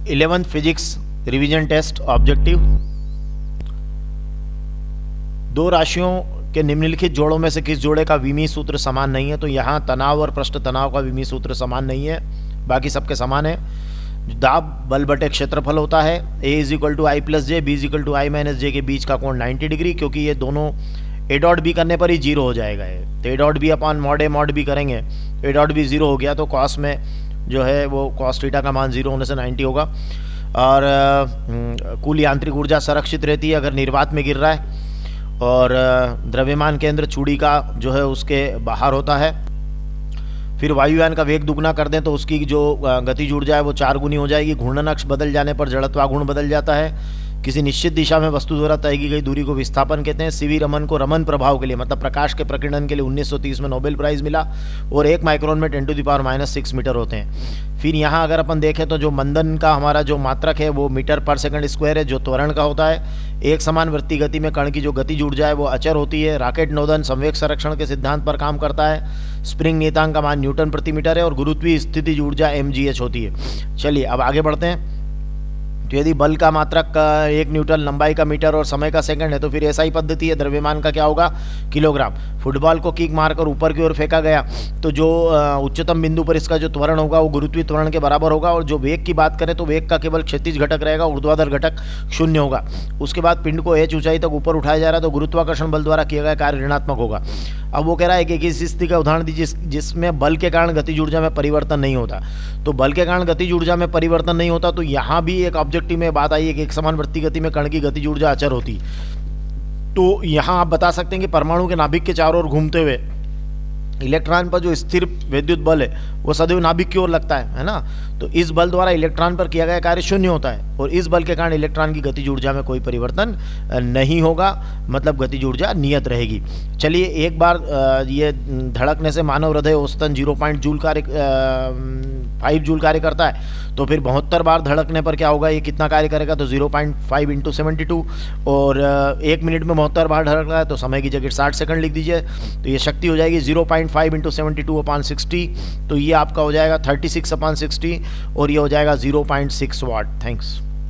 11th physics revision test objective. दो राशियों के निम्नलिखित जोड़ों में से किस जोड़े का विमीय सूत्र समान नहीं है? तो यहाँ तनाव और पृष्ठ तनाव का विमीय सूत्र समान नहीं है, बाकी सबके समान है। दाब बल बटे क्षेत्रफल होता है, A = I + J, B = I - J के बीच का कोण 90 डिग्री, क्योंकि ये दोनों A डॉट B करने पर ही जीरो हो जाएगा। तो A dot B upon mod A mod B करेंगे, A डॉट B जीरो हो गया तो कॉस में जो है वो कॉस थीटा का मान जीरो होने से 90 होगा। और कुल यांत्रिक ऊर्जा संरक्षित रहती है अगर निर्वात में गिर रहा है, और द्रव्यमान केंद्र चूड़ी का जो है उसके बाहर होता है। फिर वायुयान का वेग दुगना कर दें तो उसकी जो गतिज ऊर्जा है वो 4 गुनी हो जाएगी। घूर्णन अक्ष बदल जाने पर जड़त्वागुण बदल जाता है। किसी निश्चित दिशा में वस्तु द्वारा तय की गई दूरी को विस्थापन कहते हैं। सीवी रमन को रमन प्रभाव के लिए मतलब प्रकाश के प्रकीर्णन के लिए 1930 में नोबेल प्राइज़ मिला, और 1 माइक्रोन में 10⁻⁻6 मीटर होते हैं। फिर यहाँ अगर अपन देखें तो जो मंदन का हमारा जो मात्रक है वो मीटर/सेकंड² है, जो त्वरण का होता है। एक समान वृत्तीय गति में कण की जो गतिज ऊर्जा है वो अचर होती है। रॉकेट नोदन संवेग संरक्षण के सिद्धांत पर काम करता है। स्प्रिंग नियतांक का मान न्यूटन प्रति मीटर है, और गुरुत्वीय स्थितिज ऊर्जा mgh होती है। चलिए अब आगे बढ़ते हैं। तो यदि बल का मात्रक 1 न्यूटन, लंबाई का मीटर और समय का सेकंड है तो फिर ऐसा ही पद्धति है। द्रव्यमान का क्या होगा? किलोग्राम। फुटबॉल को किक मारकर ऊपर की ओर फेंका गया तो जो उच्चतम बिंदु पर इसका जो त्वरण होगा वो गुरुत्वीय त्वरण के बराबर होगा। और जो वेग की बात करें तो वेग का केवल क्षैतिज घटक रहेगा, ऊर्ध्वाधर घटक 0 होगा। उसके बाद पिंड को h ऊंचाई तक ऊपर उठाया जा रहा है तो गुरुत्वाकर्षण बल द्वारा किया गया कार्य ऋणात्मक होगा। अब वो कह रहा है कि किसी स्थिति का उदाहरण दीजिए जिसमें बल के कारण गतिज ऊर्जा में परिवर्तन नहीं होता। तो बल के कारण गतिज ऊर्जा में परिवर्तन नहीं होता तो यहाँ भी एक ऑब्जेक्टिव में बात आई है कि एक समान वृत्तीय गति में कण की गतिज ऊर्जा अचर होती। तो यहाँ आप बता सकते हैं कि परमाणु के नाभिक के चारों ओर घूमते हुए इलेक्ट्रॉन पर जो स्थिर विद्युत बल है वो सदैव नाभिक की ओर लगता है ना। तो इस बल द्वारा इलेक्ट्रॉन पर किया गया कार्य 0 होता है, और इस बल के कारण इलेक्ट्रॉन की गतिज ऊर्जा में कोई परिवर्तन नहीं होगा, मतलब गतिज ऊर्जा नियत रहेगी। चलिए एक बार ये धड़कने से मानव हृदय औसतन 0.5 जूल कार्य करता है, तो फिर 72 बार धड़कने पर क्या होगा? ये कितना कार्य करेगा? तो 0.5 × 72, और 1 मिनट में 72 बार धड़क रहा है तो समय की जगह 60 सेकंड लिख दीजिए। तो ये शक्ति हो जाएगी 0.5 × 72/60, तो ये आपका हो जाएगा 36/60, और ये हो जाएगा 0.6 वाट। थैंक्स।